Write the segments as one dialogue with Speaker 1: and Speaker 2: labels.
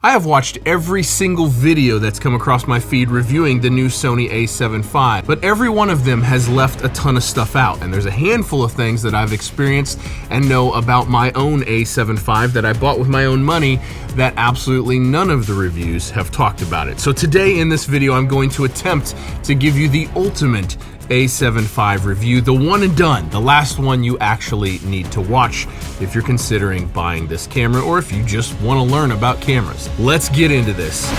Speaker 1: I have watched every single video that's come across my feed reviewing the new Sony A7V, but every one of them has left a ton of stuff out, and there's a handful of things that I've experienced and know about my own A7V that I bought with my own money that absolutely none of the reviews have talked about it. So today in this video, I'm going to attempt to give you the ultimate A7V review, the one and done, the last one you actually need to watch if you're considering buying this camera or if you just want to learn about cameras. Let's get into this.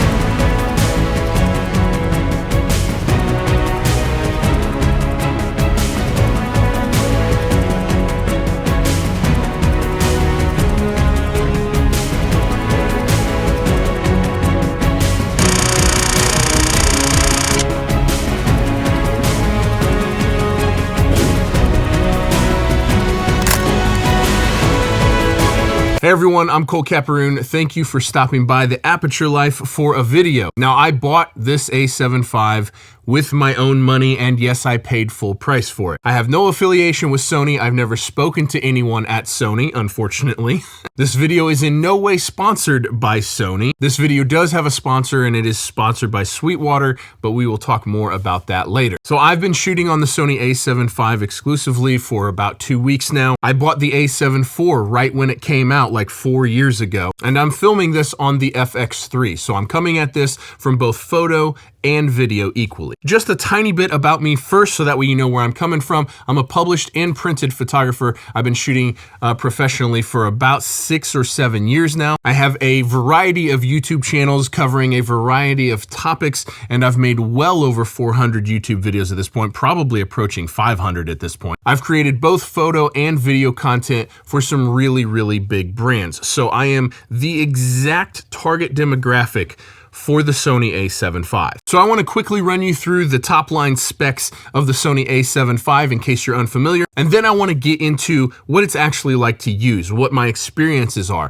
Speaker 1: Hey everyone, I'm Cole Caparoon. Thank you for stopping by the Aperture Life for a video. Now, I bought this A7V with my own money, and yes, I paid full price for it. I have no affiliation with Sony. I've never spoken to anyone at Sony, unfortunately. This video is in no way sponsored by Sony. This video does have a sponsor, and it is sponsored by Sweetwater, but we will talk more about that later. So I've been shooting on the Sony A7V exclusively for about 2 weeks now. I bought the A7 IV right when it came out, like 4 years ago, and I'm filming this on the FX3, so I'm coming at this from both photo and video equally. Just a tiny bit about me first, so that way you know where I'm coming from. I'm a published and printed photographer. I've been shooting professionally for about 6 or 7 years now. I have a variety of YouTube channels covering a variety of topics, and I've made well over 400 YouTube videos at this point, probably approaching 500 at this point. I've created both photo and video content for some really, really big brands. So I am the exact target demographic for the Sony A7V. So I want to quickly run you through the top line specs of the Sony A7V in case you're unfamiliar, and then I want to get into what it's actually like to use, what my experiences are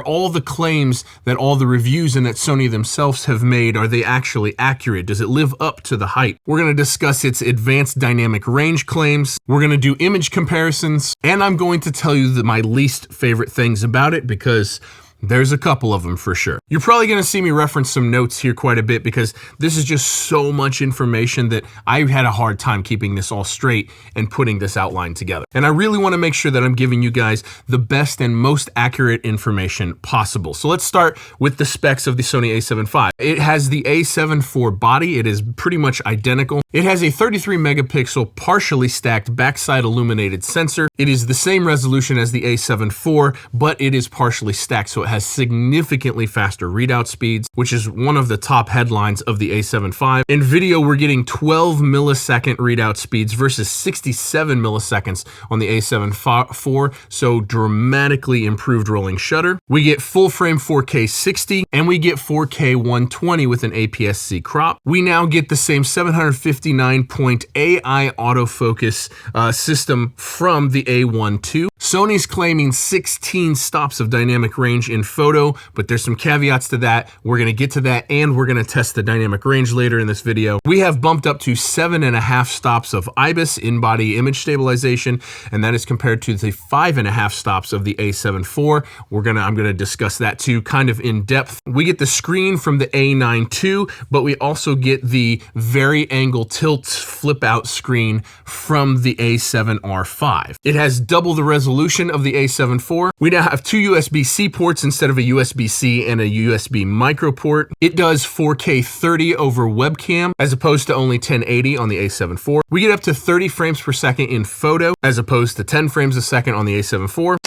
Speaker 1: all the claims that all the reviews and that Sony themselves have made, are they actually accurate? Does it live up to the hype? We're going to discuss its advanced dynamic range claims, we're going to do image comparisons, and I'm going to tell you my least favorite things about it, because there's a couple of them for sure. You're probably going to see me reference some notes here quite a bit, because this is just so much information that I had a hard time keeping this all straight and putting this outline together. And I really want to make sure that I'm giving you guys the best and most accurate information possible. So let's start with the specs of the Sony A7V. It has the A7 IV body. It is pretty much identical. It has a 33 megapixel partially stacked backside illuminated sensor. It is the same resolution as the A7 IV, but it is partially stacked, so it has significantly faster readout speeds, which is one of the top headlines of the A7V. In video, we're getting 12 millisecond readout speeds versus 67 milliseconds on the A7 IV, so dramatically improved rolling shutter. We get full frame 4K 60, and we get 4K 120 with an APS-C crop. We now get the same 759-point AI autofocus system from the A1 II. Sony's claiming 16 stops of dynamic range in photo, but there's some caveats to that. We're going to get to that, and we're going to test the dynamic range later in this video. We have bumped up to 7.5 stops of IBIS, in-body image stabilization, and that is compared to the 5.5 stops of the A7 IV. I'm going to discuss that too, kind of in depth. We get the screen from the A9 II, but we also get the vari angle tilt flip out screen from the A7R5. It has double the resolution of the A7 IV. We now have 2 USB-C ports instead of a USB-C and a USB micro port. It does 4K 30 over webcam as opposed to only 1080 on the A7 IV. We get up to 30 frames per second in photo as opposed to 10 frames a second on the A7 IV.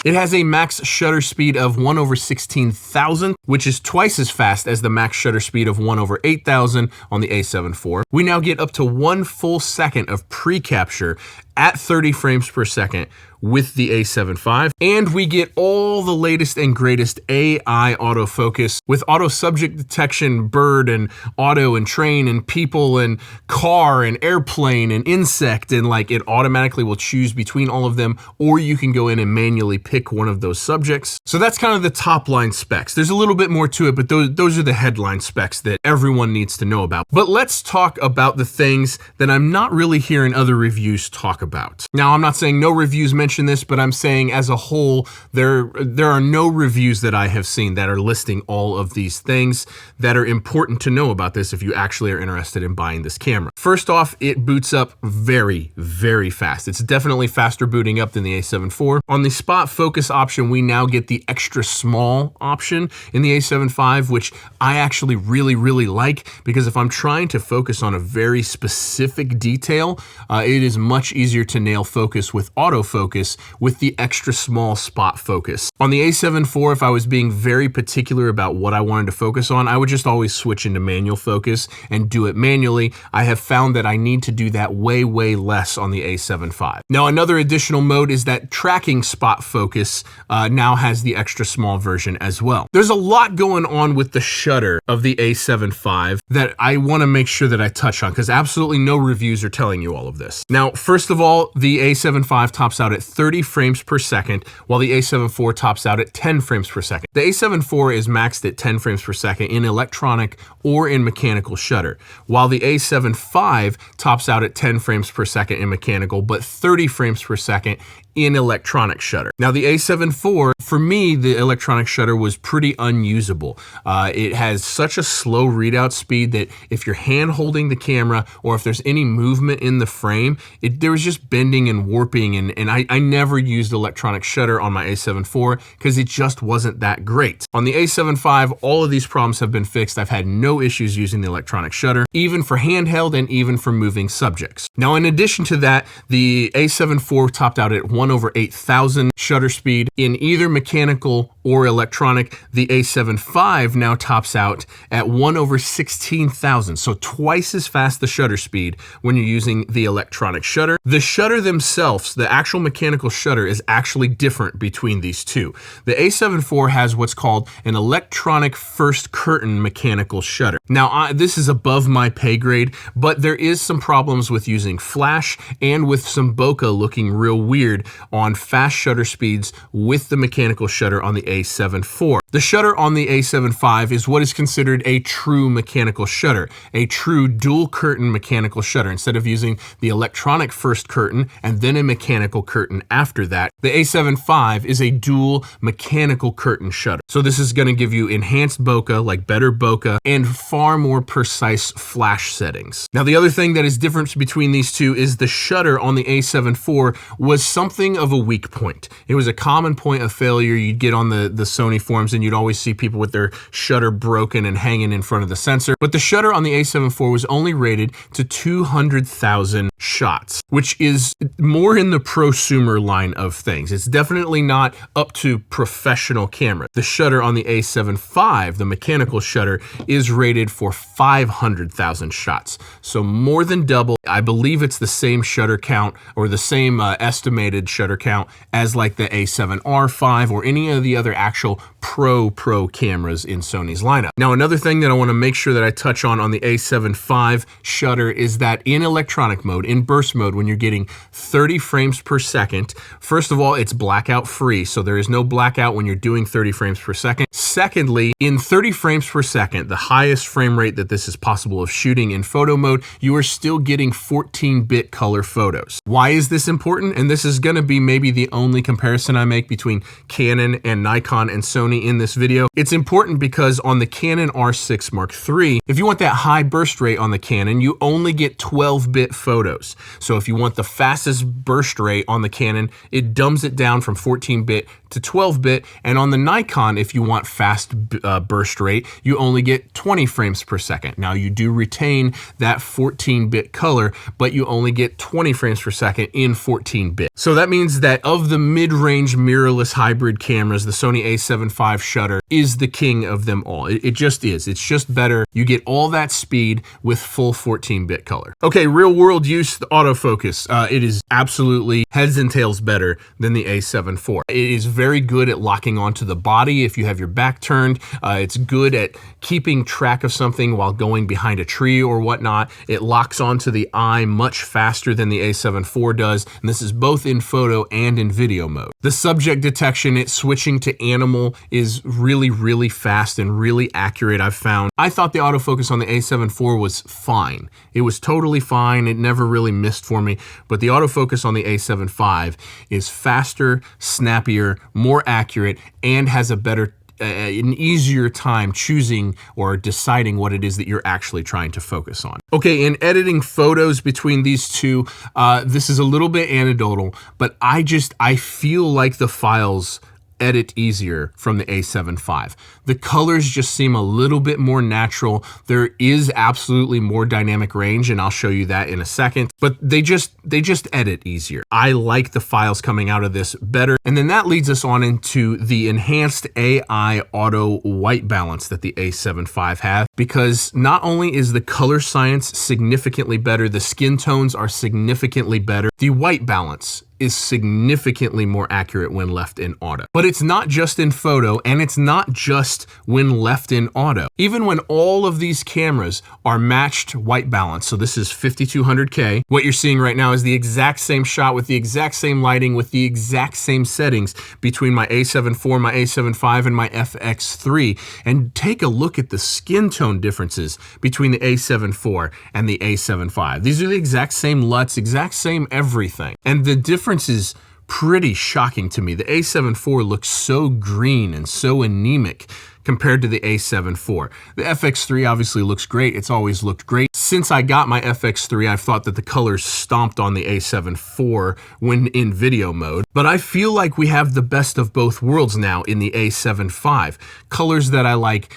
Speaker 1: It has a max shutter speed of 1/16,000, which is twice as fast as the max shutter speed of 1/8,000 on the A7 IV. We now get up to 1 full second of pre-capture at 30 frames per second with the A7V, and we get all the latest and greatest AI autofocus with auto subject detection, bird and auto and train and people and car and airplane and insect, and like it automatically will choose between all of them, or you can go in and manually pick one of those subjects. So that's kind of the top line specs. There's a little bit more to it, but those are the headline specs that everyone needs to know about. But let's talk about the things that I'm not really hearing other reviews talk about. Now, I'm not saying no reviews mention mention this, but I'm saying as a whole, there are no reviews that I have seen that are listing all of these things that are important to know about this if you actually are interested in buying this camera. First off, it boots up very, very fast. It's definitely faster booting up than the A7 IV. On the spot focus option, we now get the extra small option in the A7 V, which I actually really, really like, because if I'm trying to focus on a very specific detail, it is much easier to nail focus with autofocus with the extra small spot focus. On the A7 IV, if I was being very particular about what I wanted to focus on, I would just always switch into manual focus and do it manually. I have found that I need to do that way, way less on the A7 V. Now, another additional mode is that tracking spot focus now has the extra small version as well. There's a lot going on with the shutter of the A7 V that I want to make sure that I touch on, because absolutely no reviews are telling you all of this. Now, first of all, the A7 V tops out at 30 frames per second, while the A7 IV tops out at 10 frames per second. The A7 IV is maxed at 10 frames per second in electronic or in mechanical shutter, while the A7 V tops out at 10 frames per second in mechanical, but 30 frames per second in electronic shutter. Now, the A7 IV, for me, the electronic shutter was pretty unusable. It has such a slow readout speed that if you're hand holding the camera or if there's any movement in the frame, there was just bending and warping, and I never used electronic shutter on my A7 IV because it just wasn't that great. On the A7 V, all of these problems have been fixed. I've had no issues using the electronic shutter, even for handheld and even for moving subjects. Now, in addition to that, the A7 IV topped out at 1/8000 shutter speed in either mechanical or electronic. The A7 V now tops out at 1/16,000, so twice as fast the shutter speed when you're using the electronic shutter. The shutter themselves, the actual mechanical shutter, is actually different between these two. The A7 IV has what's called an electronic first curtain mechanical shutter. Now, this is above my pay grade, but there is some problems with using flash and with some bokeh looking real weird on fast shutter speeds with the mechanical shutter on the A7 IV. The shutter on the A7 V is what is considered a true mechanical shutter, a true dual curtain mechanical shutter. Instead of using the electronic first curtain and then a mechanical curtain after that, the A7 V is a dual mechanical curtain shutter. So this is going to give you enhanced bokeh, like better bokeh, and far more precise flash settings. Now, the other thing that is different between these two is the shutter on the A7 IV was something of a weak point. It was a common point of failure you'd get on the Sony forums, and you'd always see people with their shutter broken and hanging in front of the sensor. But the shutter on the A7 IV was only rated to 200,000 shots, which is more in the prosumer line of things. It's definitely not up to professional camera. The shutter on the A7 V, the mechanical shutter, is rated for 500,000 shots. So more than double. I believe it's the same shutter count or the same estimated shutter count as like the A7R5 or any of the other actual pro cameras in Sony's lineup. Now, another thing that I want to make sure that I touch on the A7 V shutter is that in electronic mode, in burst mode, when you're getting 30 frames per second, first of all, it's blackout free, so there is no blackout when you're doing 30 frames per second. Secondly, in 30 frames per second, the highest frame rate that this is possible of shooting in photo mode, you are still getting 14-bit color photos. Why is this important? And this is going to be maybe the only comparison I make between Canon and Nikon and Sony in this video. It's important because on the Canon R6 Mark III, if you want that high burst rate on the Canon, you only get 12-bit photos. So if you want the fastest burst rate on the Canon, it dumbs it down from 14-bit to 12-bit. And on the Nikon, if you want fast burst rate, you only get 20 frames per second. Now, you do retain that 14-bit color, but you only get 20 frames per second in 14-bit. So that means that of the mid-range mirrorless hybrid cameras, the Sony A7 V shutter is the king of them all. It just is. It's just better. You get all that speed with full 14-bit color. Okay, real-world use, the autofocus. It is absolutely heads and tails better than the A7 IV. It is very good at locking onto the body if you have your back back turned. It's good at keeping track of something while going behind a tree or whatnot. It locks onto the eye much faster than the A7 IV does, and this is both in photo and in video mode. The subject detection, it's switching to animal, is really fast and really accurate, I've found. I thought the autofocus on the A7 IV was fine. It was totally fine. It never really missed for me, but the autofocus on the A7 V is faster, snappier, more accurate, and has a better an easier time choosing or deciding what it is that you're actually trying to focus on. Okay, in editing photos between these two, this is a little bit anecdotal, but I feel like the files edit easier from the A7 V. The colors just seem a little bit more natural. There is absolutely more dynamic range, and I'll show you that in a second, but they just edit easier. I like the files coming out of this better. And then that leads us on into the enhanced AI auto white balance that the A7 V have, because not only is the color science significantly better, the skin tones are significantly better, the white balance is significantly more accurate when left in auto. But it's not just in photo, and it's not just when left in auto. Even when all of these cameras are matched white balance, so this is 5200K, what you're seeing right now is the exact same shot with the exact same lighting, with the exact same settings between my A7 IV, my A7 V, and my FX3. And take a look at the skin tone differences between the A7 IV and the A7 V. These are the exact same LUTs, exact same everything. And the difference is pretty shocking to me. The A7 IV looks so green and so anemic compared to the A7 IV. The FX3 obviously looks great. It's always looked great. Since I got my FX3, I've thought that the colors stomped on the A7 IV when in video mode, but I feel like we have the best of both worlds now in the A7 V. Colors that I like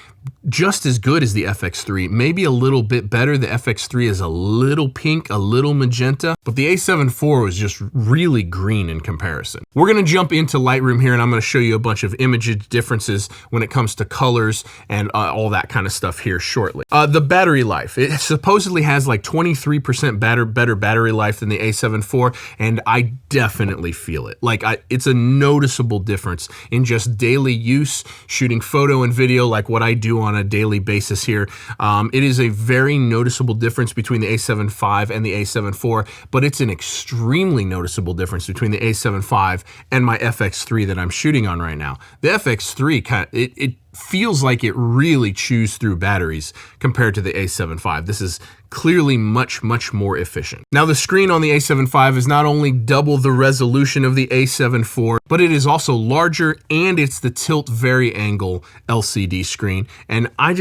Speaker 1: just as good as the FX3, maybe a little bit better. The FX3 is a little pink, a little magenta, but the A7 IV was just really green in comparison. We're gonna jump into Lightroom here, and I'm gonna show you a bunch of image differences when it comes to colors and all that kind of stuff here shortly. The battery life, it supposedly has like 23% better battery life than the A7 IV, and I definitely feel it. Like it's a noticeable difference in just daily use, shooting photo and video like what I do on a daily basis here. It is a very noticeable difference between the A7 V and the A7 IV, but it's an extremely noticeable difference between the A7 V and my FX3 that I'm shooting on right now. The FX3, it feels like it really chews through batteries compared to the A7 V. This is clearly much more efficient. Now, the screen on the A7 V is not only double the resolution of the A7 IV, but it is also larger, and it's the tilt vari-angle LCD screen. And I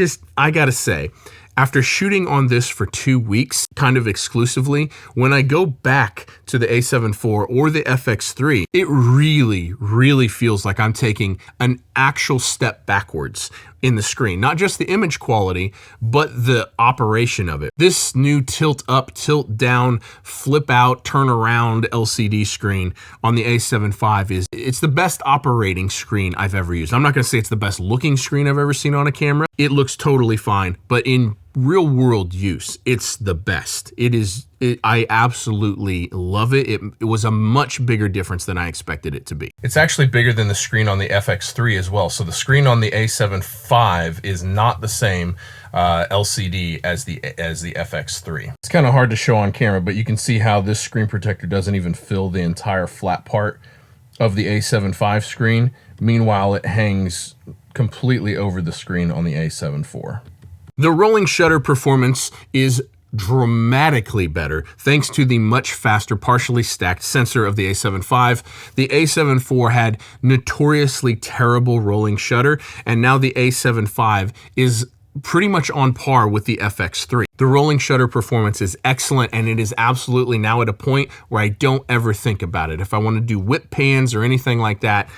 Speaker 1: gotta say, after shooting on this for 2 weeks, kind of exclusively, when I go back to the A7 IV or the FX3, it really feels like I'm taking an actual step backwards in the screen. Not just the image quality, but the operation of it. This new tilt up, tilt down, flip out, turn around LCD screen on the A7 V it's the best operating screen I've ever used. I'm not gonna say it's the best looking screen I've ever seen on a camera. It looks totally fine, but in real world use, it's the best. I absolutely love it. It was a much bigger difference than I expected it to be. It's actually bigger than the screen on the FX3 as well. So the screen on the A7 V is not the same LCD as the FX3. It's kind of hard to show on camera, but you can see how this screen protector doesn't even fill the entire flat part of the A7 V screen. Meanwhile, it hangs completely over the screen on the A7 IV. The rolling shutter performance is dramatically better thanks to the much faster partially stacked sensor of the A7 V. The A7 IV had notoriously terrible rolling shutter, and now the A7 V is pretty much on par with the FX3. The rolling shutter performance is excellent, and it is absolutely now at a point where I don't ever think about it. If I want to do whip pans or anything like that,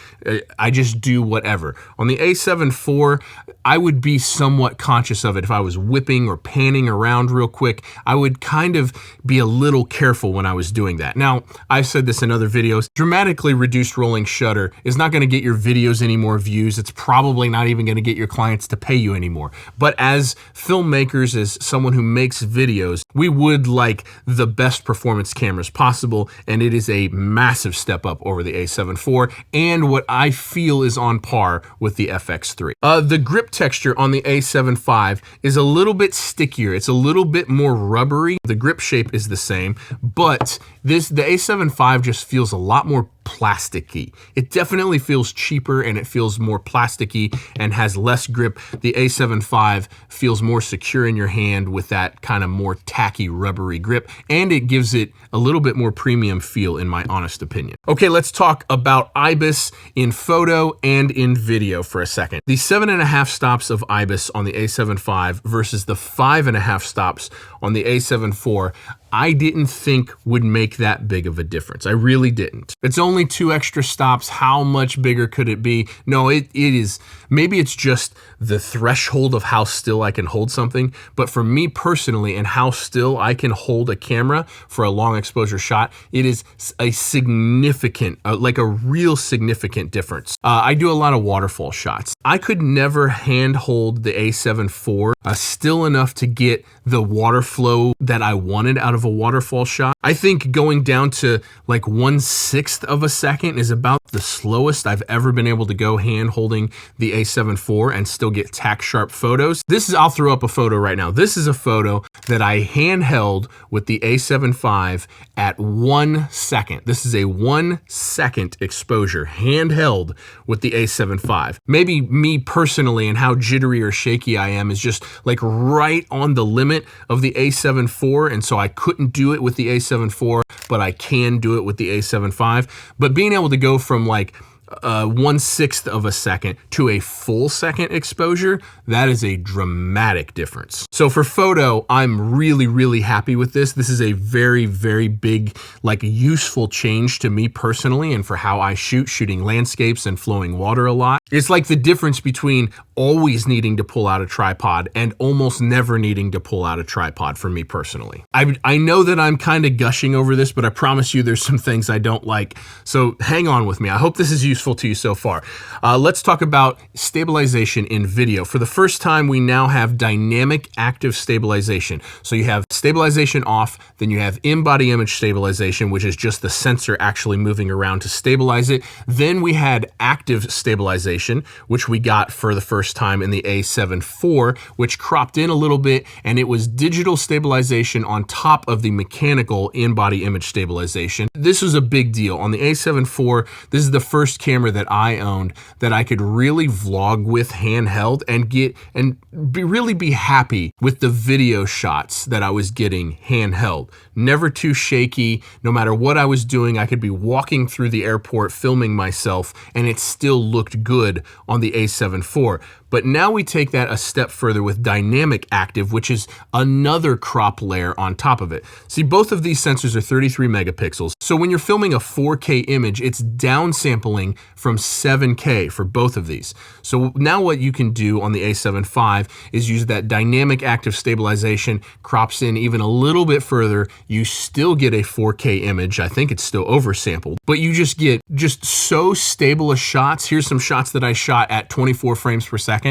Speaker 1: I just do whatever. On the A7 IV, I would be somewhat conscious of it. If I was whipping or panning around real quick, I would kind of be a little careful when I was doing that. Now, I've said this in other videos, dramatically reduced rolling shutter is not going to get your videos any more views. It's probably not even going to get your clients to pay you anymore. But as filmmakers, as someone who makes videos, we would like the best performance cameras possible, and it is a massive step up over the A7 IV and what I feel is on par with the FX3. The grip texture on the A7 V is a little bit stickier. It's a little bit more rubbery. The grip shape is the same, but the A7 V just feels a lot more plasticky. It definitely feels cheaper and it feels more plasticky and has less grip. The A7 V feels more secure in your hand with that kind of more tacky rubbery grip, and it gives it a little bit more premium feel in my honest opinion. Okay, let's talk about IBIS in photo and in video for a second. The 7.5 stops of IBIS on the A7 V versus the 5.5 stops on the A7 IV, I didn't think would make that big of a difference. I really didn't. It's only 2 extra stops. How much bigger could it be? No, it is. Maybe it's just the threshold of how still I can hold something. But for me personally, and how still I can hold a camera for a long exposure shot, it is a significant, like a real significant difference. I do a lot of waterfall shots. I could never hand hold the A7 IV still enough to get the water flow that I wanted out of a waterfall shot. I think going down to like 1/6 of a second is about the slowest I've ever been able to go hand holding the A7 IV and still get tack sharp photos. I'll throw up a photo right now. This is a photo that I handheld with the A7 V at 1 second. This is a 1 second exposure handheld with the A7 V. Maybe me personally and how jittery or shaky I am is just like right on the limit of the A7 IV, and so I couldn't do it with the A7 IV, but I can do it with the A7 V. But being able to go from like 1/6 of a second to a full second exposure, that is a dramatic difference. So for photo, I'm really, really happy with this. This is a very, very big, like useful change to me personally and for how I shooting landscapes and flowing water a lot. It's like the difference between always needing to pull out a tripod and almost never needing to pull out a tripod for me personally. I know that I'm kind of gushing over this, but I promise you there's some things I don't like. So hang on with me. I hope this is useful to you so far. Let's talk about stabilization in video. For the first time, we now have dynamic active stabilization. So you have stabilization off, then you have in-body image stabilization, which is just the sensor actually moving around to stabilize it. Then we had active stabilization, which we got for the first time in the A7 IV, which cropped in a little bit, and it was digital stabilization on top of the mechanical in-body image stabilization. This was a big deal. On the A7 IV, this is the first camera that I owned that I could really vlog with handheld and really be happy with the video shots that I was getting handheld. Never too shaky. No matter what I was doing, I could be walking through the airport filming myself and it still looked good on the A7 IV. But now we take that a step further with dynamic active, which is another crop layer on top of it. See, both of these sensors are 33 megapixels. So when you're filming a 4K image, it's downsampling from 7K for both of these. So now what you can do on the A7 V is use that dynamic active stabilization, crops in even a little bit further. You still get a 4K image. I think it's still oversampled, but you just get so stable a shots. Here's some shots that I shot at 24 frames per second.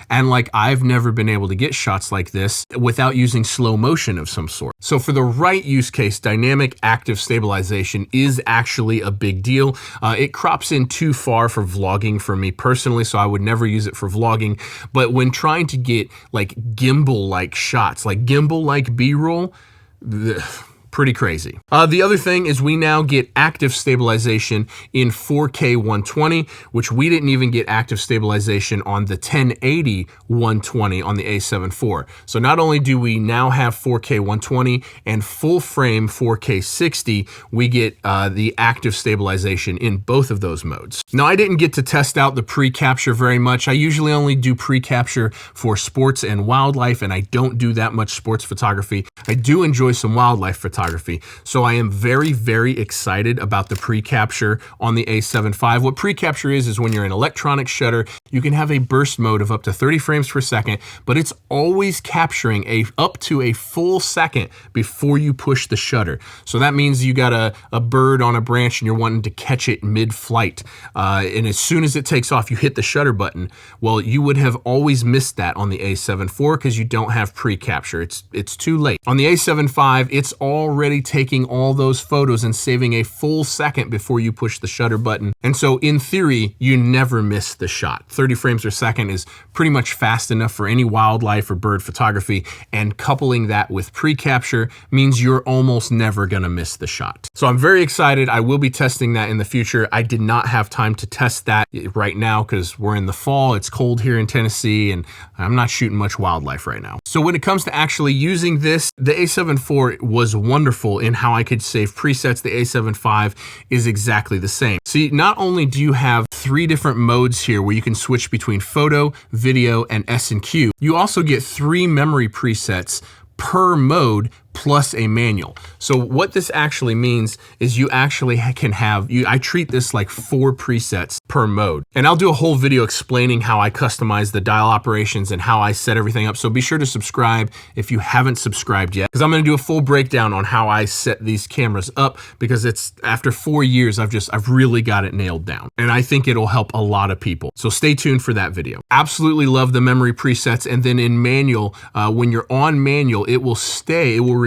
Speaker 1: And like, I've never been able to get shots like this without using slow motion of some sort. So for the right use case, dynamic active stabilization is actually a big deal. It crops in too far for vlogging for me personally, so I would never use it for vlogging. But when trying to get like gimbal-like shots, like gimbal-like B-roll, pretty crazy. The other thing is we now get active stabilization in 4K 120, which we didn't even get active stabilization on the 1080 120 on the A7 IV. So not only do we now have 4K 120 and full frame 4K 60, we get the active stabilization in both of those modes. Now, I didn't get to test out the pre-capture very much. I usually only do pre-capture for sports and wildlife, and I don't do that much sports photography. I do enjoy some wildlife photography, photography. So I am very, very excited about the pre-capture on the A7 V. What pre-capture is when you're in electronic shutter, you can have a burst mode of up to 30 frames per second, but it's always capturing up to a full second before you push the shutter. So that means you got a bird on a branch and you're wanting to catch it mid-flight. And as soon as it takes off, you hit the shutter button. Well, you would have always missed that on the A7 IV because you don't have pre-capture. It's too late. On the A7 V, it's already taking all those photos and saving a full second before you push the shutter button. And so in theory, you never miss the shot. 30 frames per second is pretty much fast enough for any wildlife or bird photography, and coupling that with pre-capture means you're almost never gonna miss the shot. So I'm very excited. I will be testing that in the future. I did not have time to test that right now because we're in the fall, it's cold here in Tennessee, and I'm not shooting much wildlife right now. So when it comes to actually using this, the A7 IV was wonderful in how I could save presets. The A7 V is exactly the same. See, not only do you have 3 different modes here where you can switch between photo, video, and S&Q, you also get 3 memory presets per mode plus a manual. So what this actually means is you actually can have, I treat this like 4 presets per mode. And I'll do a whole video explaining how I customize the dial operations and how I set everything up. So be sure to subscribe if you haven't subscribed yet, because I'm gonna do a full breakdown on how I set these cameras up, because it's after 4 years, I've really got it nailed down. And I think it'll help a lot of people. So stay tuned for that video. Absolutely love the memory presets. And then in manual, when you're on manual, it will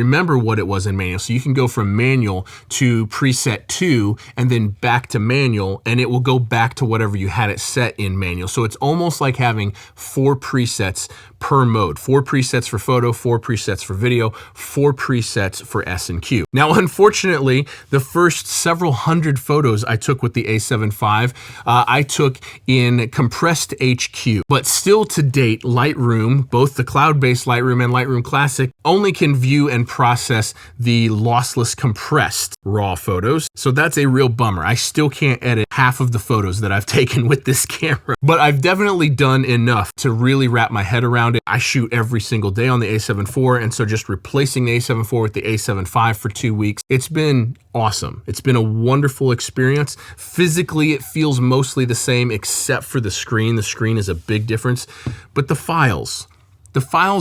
Speaker 1: remember what it was in manual. So you can go from manual to preset 2 and then back to manual, and it will go back to whatever you had it set in manual. So it's almost like having 4 presets per mode. 4 presets for photo, 4 presets for video, 4 presets for S&Q. Now, unfortunately, the first several hundred photos I took with the A7 V, I took in compressed HQ. But still to date, Lightroom, both the cloud-based Lightroom and Lightroom Classic, only can view and process the lossless compressed raw photos. So that's a real bummer. I still can't edit half of the photos that I've taken with this camera, but I've definitely done enough to really wrap my head around it. I shoot every single day on the A7 IV, and so just replacing the A7 IV with the A7 V for 2 weeks, it's been awesome. It's been a wonderful experience. Physically, it feels mostly the same except for the screen. The screen is a big difference, but the files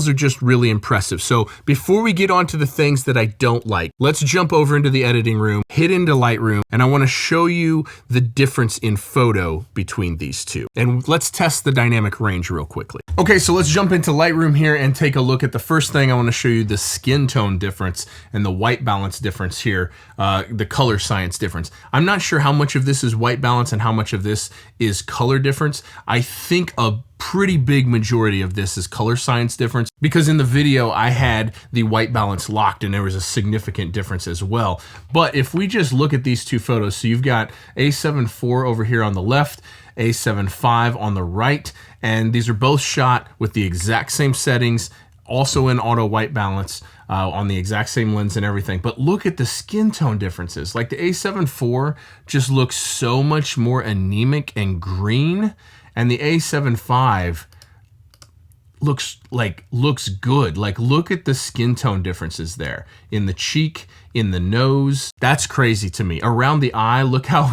Speaker 1: are just really impressive. So before we get on to the things that I don't like, let's jump over into the editing room, hit into Lightroom, and I wanna show you the difference in photo between these two. And let's test the dynamic range real quickly. Okay, so let's jump into Lightroom here and take a look at the first thing. I wanna show you the skin tone difference and the white balance difference here, the color science difference. I'm not sure how much of this is white balance and how much of this is color difference. I think a pretty big majority of this is color science difference, because in the video I had the white balance locked and there was a significant difference as well. But if we just look at these 2 photos, so you've got A7 IV over here on the left, A7 V on the right, and these are both shot with the exact same settings, also in auto white balance, on the exact same lens and everything. But look at the skin tone differences. Like the A7 IV just looks so much more anemic and green, and the A7 V looks good. Like, look at the skin tone differences there in the cheek, in the nose. That's crazy to me. Around the eye, look how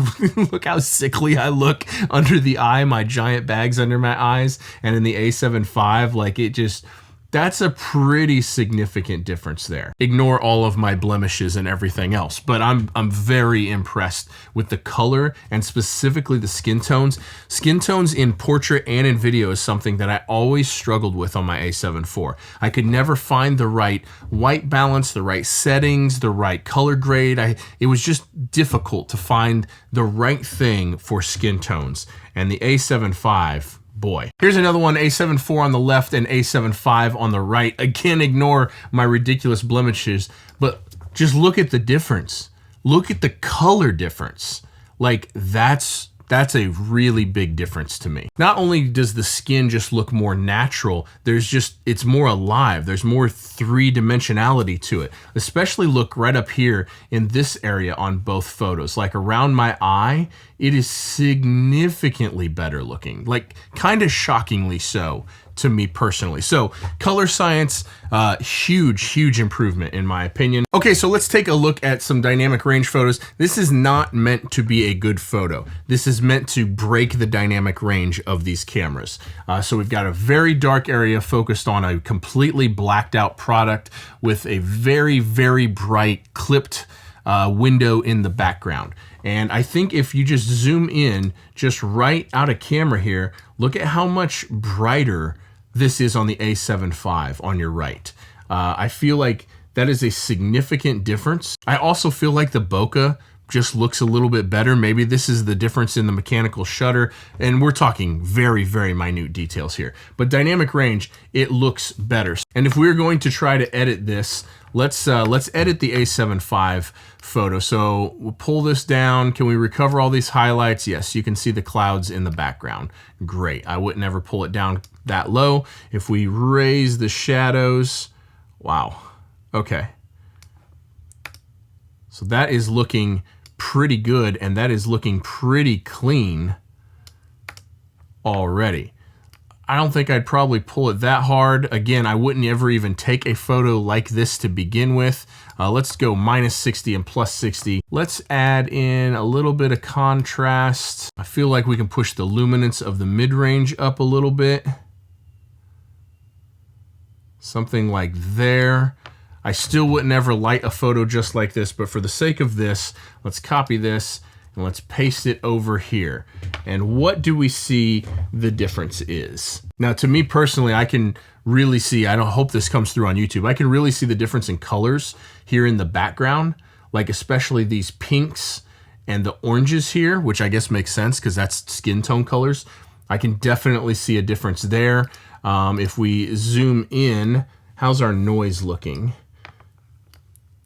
Speaker 1: look how sickly I look under the eye, my giant bags under my eyes. And in the A7 V, like, it just, that's a pretty significant difference there. Ignore all of my blemishes and everything else, but I'm very impressed with the color and specifically the skin tones. Skin tones in portrait and in video is something that I always struggled with on my A7 IV. I could never find the right white balance, the right settings, the right color grade. It was just difficult to find the right thing for skin tones. And the A7 V, boy. Here's another one, A7 IV on the left and A7 V on the right. Again, ignore my ridiculous blemishes, but just look at the difference. Look at the color difference. Like, that's a really big difference to me. Not only does the skin just look more natural, it's more alive. There's more 3-dimensionality to it. Especially look right up here in this area on both photos. Like around my eye, it is significantly better looking, like kind of shockingly so to me personally. So color science, huge improvement in my opinion. Okay, so let's take a look at some dynamic range photos. This is not meant to be a good photo. This is meant to break the dynamic range of these cameras. So we've got a very dark area focused on a completely blacked out product with a very bright clipped window in the background. And I think if you just zoom in just right out of camera here, look at how much brighter this is on the A7V on your right. I feel like that is a significant difference. I also feel like the bokeh just looks a little bit better. Maybe this is the difference in the mechanical shutter, and we're talking very minute details here. But dynamic range, it looks better. And if we're going to try to edit this, let's edit the A7V photo. So we'll pull this down. Can we recover all these highlights? Yes, you can see the clouds in the background. Great. I wouldn't ever pull it down that low. If we raise the shadows, wow. Okay. So that is looking pretty good, and that is looking pretty clean already. I don't think I'd probably pull it that hard. Again, I wouldn't ever even take a photo like this to begin with. Let's go -60 and +60. Let's add in a little bit of contrast. I feel like we can push the luminance of the mid-range up a little bit. Something like there. I still wouldn't ever light a photo just like this, but for the sake of this, let's copy this and let's paste it over here. And what do we see the difference is? Now, to me personally, I can really see, I don't hope this comes through on YouTube, I can really see the difference in colors here in the background, like especially these pinks and the oranges here, which I guess makes sense because that's skin tone colors. I can definitely see a difference there. If we zoom in, how's our noise looking?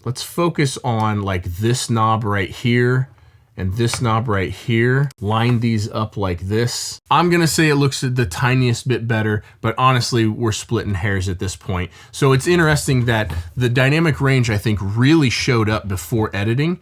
Speaker 1: Let's focus on like this knob right here and this knob right here. Line these up like this. I'm gonna say it looks the tiniest bit better, but honestly, we're splitting hairs at this point. So it's interesting that the dynamic range, I think, really showed up before editing.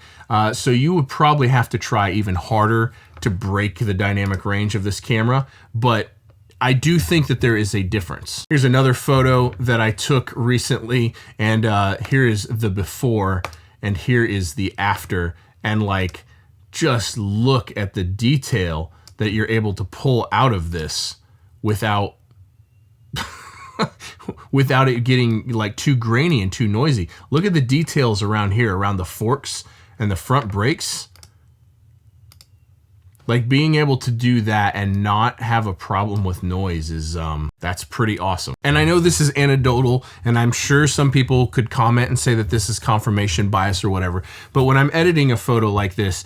Speaker 1: So you would probably have to try even harder to break the dynamic range of this camera, but I do think that there is a difference. Here's another photo that I took recently, and here is the before, and here is the after, and like, just look at the detail that you're able to pull out of this without without it getting like too grainy and too noisy. Look at the details around here, around the forks and the front brakes. Like being able to do that and not have a problem with noise is, that's pretty awesome. And I know this is anecdotal, and I'm sure some people could comment and say that this is confirmation bias or whatever, but when I'm editing a photo like this,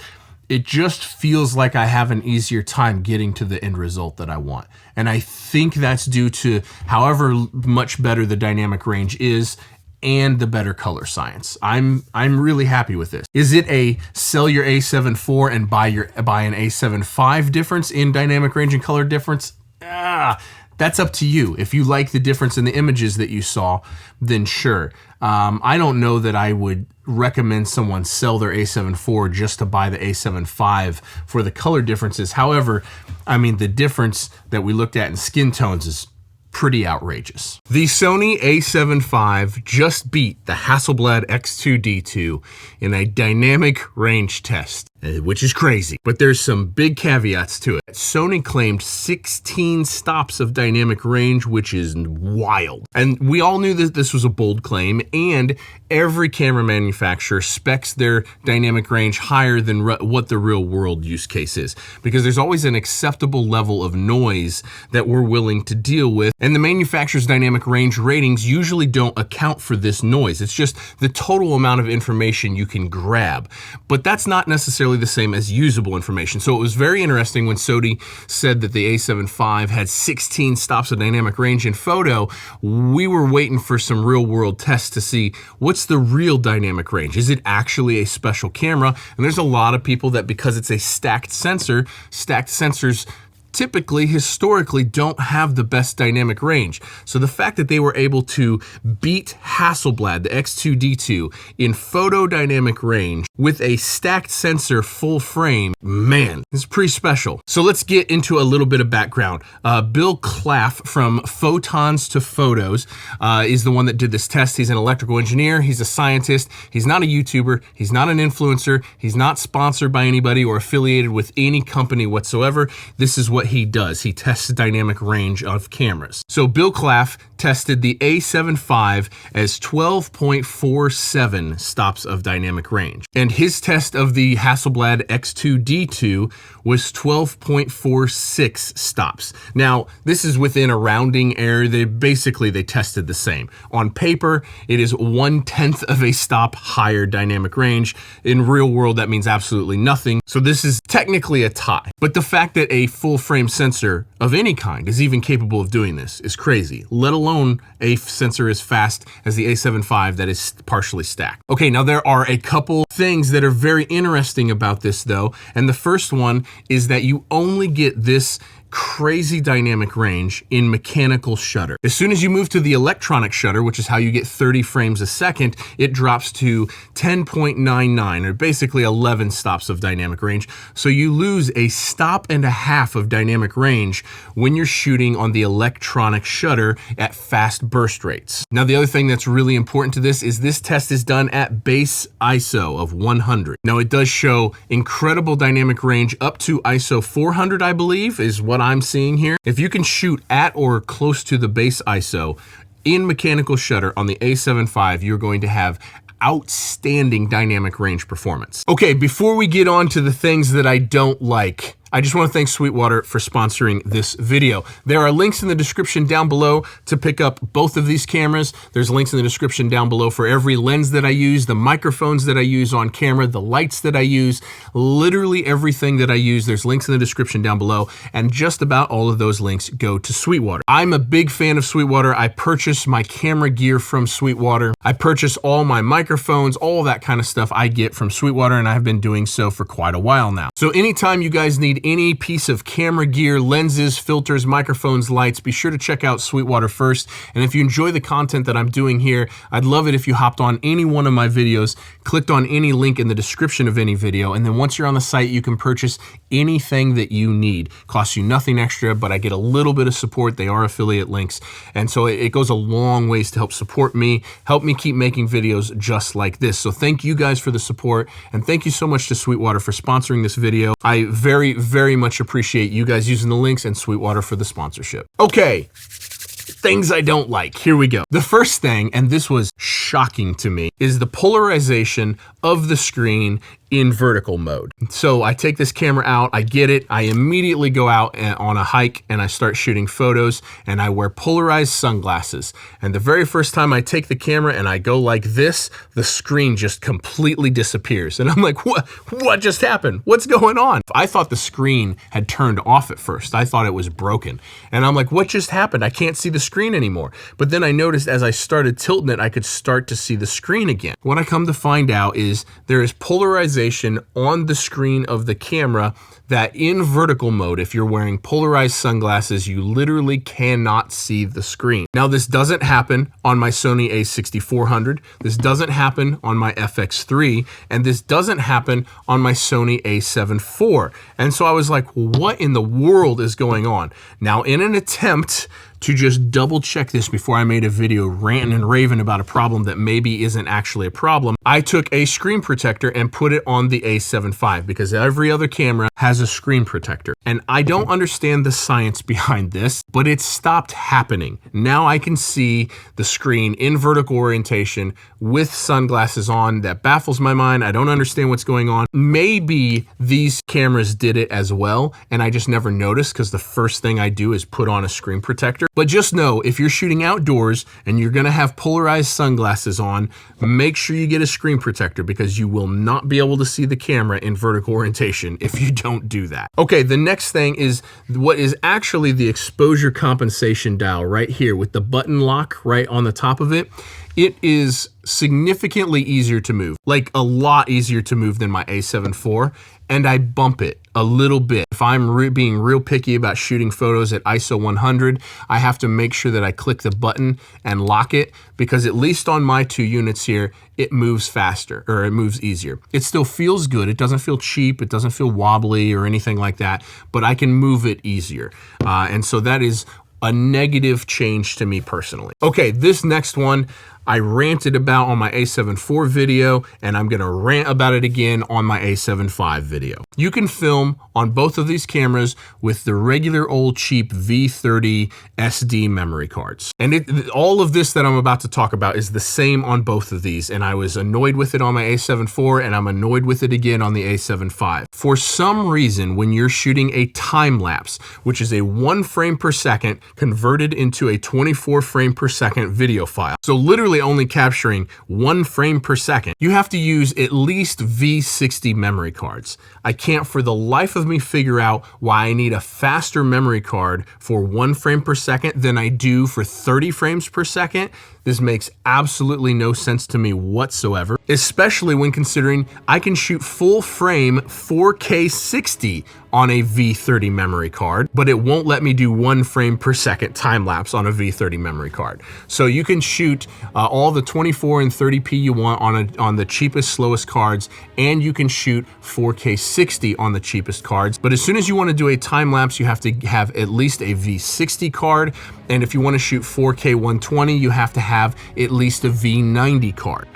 Speaker 1: it just feels like I have an easier time getting to the end result that I want. And I think that's due to however much better the dynamic range is and the better color science. I'm really happy with this. Is it a sell your A7 IV and buy an A7V difference in dynamic range and color difference? That's up to you. If you like the difference in the images that you saw, then sure. I don't know that I would recommend someone sell their A7 IV just to buy the A7V for the color differences. However, I mean, the difference that we looked at in skin tones is pretty outrageous. The Sony A7V just beat the Hasselblad X2D2 in a dynamic range test, which is crazy, but there's some big caveats to it. Sony claimed 16 stops of dynamic range, which is wild. And we all knew that this was a bold claim, and every camera manufacturer specs their dynamic range higher than what the real world use case is, because there's always an acceptable level of noise that we're willing to deal with. And the manufacturer's dynamic range ratings usually don't account for this noise. It's just the total amount of information you can grab. But that's not necessarily the same as usable information. So it was very interesting when Sony said that the A7V had 16 stops of dynamic range in photo. We were waiting for some real world tests to see what's the real dynamic range. Is it actually a special camera? And there's a lot of people that, because it's a stacked sensor, stacked sensors typically, historically, don't have the best dynamic range. So the fact that they were able to beat Hasselblad, the X2D2, in photo dynamic range with a stacked sensor full frame, man, it's pretty special. So let's get into a little bit of background. Bill Claff from Photons to Photos is the one that did this test. He's an electrical engineer. He's a scientist. He's not a YouTuber. He's not an influencer. He's not sponsored by anybody or affiliated with any company whatsoever. This is what he does. He tests dynamic range of cameras. So Bill Claff tested the A7V as 12.47 stops of dynamic range. And his test of the Hasselblad X2D2 was 12.46 stops. Now, this is within a rounding error. They tested the same. On paper, it is 1/10 of a stop higher dynamic range. In real world, that means absolutely nothing. So this is technically a tie. But the fact that a full frame sensor of any kind is even capable of doing this is crazy, let alone a sensor as fast as the A7V that is partially stacked. Okay, now there are a couple things that are very interesting about this though, and the first one is that you only get this crazy dynamic range in mechanical shutter. As soon as you move to the electronic shutter, which is how you get 30 frames a second, it drops to 10.99, or basically 11 stops of dynamic range. So you lose a stop and a half of dynamic range when you're shooting on the electronic shutter at fast burst rates. Now, the other thing that's really important to this is this test is done at base ISO of 100. Now, it does show incredible dynamic range up to ISO 400, I believe, is what I'm seeing here. If you can shoot at or close to the base ISO in mechanical shutter on the A7V, you're going to have outstanding dynamic range performance. Okay, before we get on to the things that I don't like, I just want to thank Sweetwater for sponsoring this video. There are links in the description down below to pick up both of these cameras. There's links in the description down below for every lens that I use, the microphones that I use on camera, the lights that I use, literally everything that I use. There's links in the description down below, and just about all of those links go to Sweetwater. I'm a big fan of Sweetwater. I purchase my camera gear from Sweetwater. I purchase all my microphones, all that kind of stuff I get from Sweetwater, and I've been doing so for quite a while now. So anytime you guys need any piece of camera gear, lenses, filters, microphones, lights, be sure to check out Sweetwater first. And if you enjoy the content that I'm doing here, I'd love it if you hopped on any one of my videos, clicked on any link in the description of any video, and then once you're on the site, you can purchase anything that you need. Costs you nothing extra, but I get a little bit of support. They are affiliate links. And so it goes a long ways to help support me, help me keep making videos just like this. So thank you guys for the support, and thank you so much to Sweetwater for sponsoring this video. I very much appreciate you guys using the links and Sweetwater for the sponsorship. Okay, things I don't like. Here we go. The first thing, and this was shocking to me, is the polarization of the screen in vertical mode. So I take this camera out, I get it, I immediately go out on a hike and I start shooting photos, and I wear polarized sunglasses. And the very first time I take the camera and I go like this, the screen just completely disappears. And I'm like, what just happened? What's going on? I thought the screen had turned off at first. I thought it was broken. And I'm like, what just happened? I can't see the screen anymore. But then I noticed as I started tilting it, I could start to see the screen again. What I come to find out is there is polarization on the screen of the camera that in vertical mode, if you're wearing polarized sunglasses, you literally cannot see the screen. Now, this doesn't happen on my Sony a6400. This doesn't happen on my FX3, and this doesn't happen on my Sony a7 IV. And so I was like, what in the world is going on? Now, in an attempt to just double check this before I made a video ranting and raving about a problem that maybe isn't actually a problem, I took a screen protector and put it on the A7V, because every other camera has a screen protector. And I don't understand the science behind this, but it stopped happening. Now I can see the screen in vertical orientation with sunglasses on. That baffles my mind. I don't understand what's going on. Maybe these cameras did it as well, and I just never noticed because the first thing I do is put on a screen protector. But just know, if you're shooting outdoors and you're gonna have polarized sunglasses on, make sure you get a screen protector, because you will not be able to see the camera in vertical orientation if you don't do that. Okay, the next thing is what is actually the exposure compensation dial right here with the button lock right on the top of it. It is significantly easier to move, like a lot easier to move than my A7 IV, and I bump it a little bit. If I'm being real picky about shooting photos at ISO 100, I have to make sure that I click the button and lock it, because at least on my 2 units here, it moves faster, or it moves easier. It still feels good. It doesn't feel cheap. It doesn't feel wobbly or anything like that, but I can move it easier. And so that is a negative change to me personally. Okay, this next one I ranted about on my A7 IV video, and I'm gonna rant about it again on my A7 V video. You can film on both of these cameras with the regular old cheap V30 SD memory cards. And all of this that I'm about to talk about is the same on both of these, and I was annoyed with it on my A7 IV, and I'm annoyed with it again on the A7 V. For some reason, when you're shooting a time lapse, which is a 1 frame per second converted into a 24 frame per second video file, so literally only capturing 1 frame per second, you have to use at least V60 memory cards. I can't for the life of me figure out why I need a faster memory card for 1 frame per second than I do for 30 frames per second. This makes absolutely no sense to me whatsoever, especially when considering I can shoot full frame 4K 60 on a V30 memory card, but it won't let me do 1 frame per second time lapse on a V30 memory card. So you can shoot all the 24 and 30p you want on the cheapest, slowest cards, and you can shoot 4K 60 on the cheapest cards. But as soon as you want to do a time lapse, you have to have at least a V60 card. And if you want to shoot 4K 120, you have to have at least a V90 card.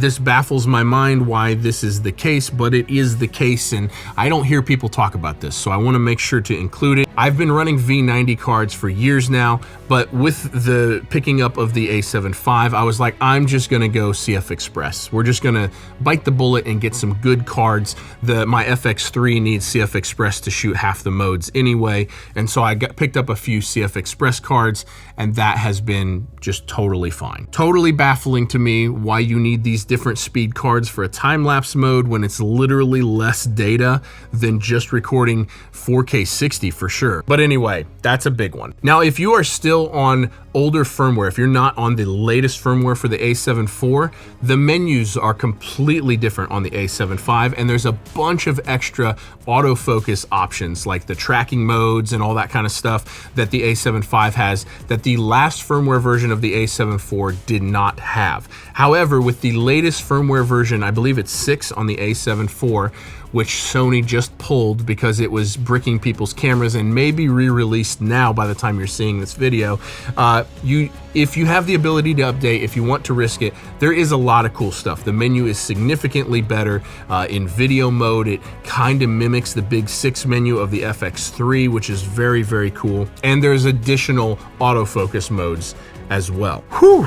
Speaker 1: This baffles my mind why this is the case, but it is the case, and I don't hear people talk about this, so I want to make sure to include it. I've been running V90 cards for years now, but with the picking up of the A7 V, I was like, I'm just gonna go CF Express. We're just gonna bite the bullet and get some good cards. My FX3 needs CF Express to shoot half the modes anyway, and so I picked up a few CF Express cards, and that has been just totally fine. Totally baffling to me why you need these different speed cards for a time-lapse mode when it's literally less data than just recording 4K 60 for sure. But anyway, that's a big one. Now, if you are still on older firmware, if you're not on the latest firmware for the A7 IV, the menus are completely different on the A7 V, and there's a bunch of extra autofocus options like the tracking modes and all that kind of stuff that the A7 V has that the last firmware version of the A7 IV did not have. However, with the latest firmware version, I believe it's 6 on the A7 IV, which Sony just pulled because it was bricking people's cameras and may be re-released now by the time you're seeing this video. If you have the ability to update, if you want to risk it, there is a lot of cool stuff. The menu is significantly better in video mode. It kind of mimics the big 6 menu of the FX3, which is very, very cool. And there's additional autofocus modes as well. Whew.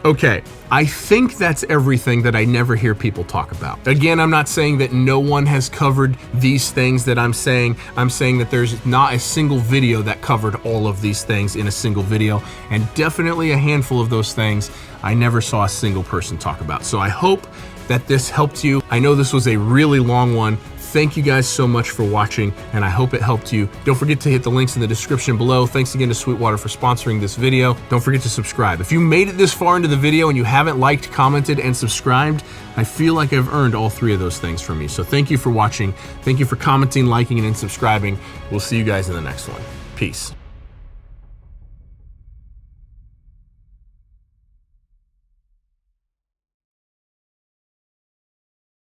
Speaker 1: Okay, I think that's everything that I never hear people talk about. Again, I'm not saying that no one has covered these things that I'm saying. I'm saying that there's not a single video that covered all of these things in a single video, and definitely a handful of those things I never saw a single person talk about. So I hope that this helped you. I know this was a really long one. Thank you guys so much for watching, and I hope it helped you. Don't forget to hit the links in the description below. Thanks again to Sweetwater for sponsoring this video. Don't forget to subscribe. If you made it this far into the video and you haven't liked, commented, and subscribed, I feel like I've earned all 3 of those things from you. So thank you for watching. Thank you for commenting, liking, and subscribing. We'll see you guys in the next one. Peace.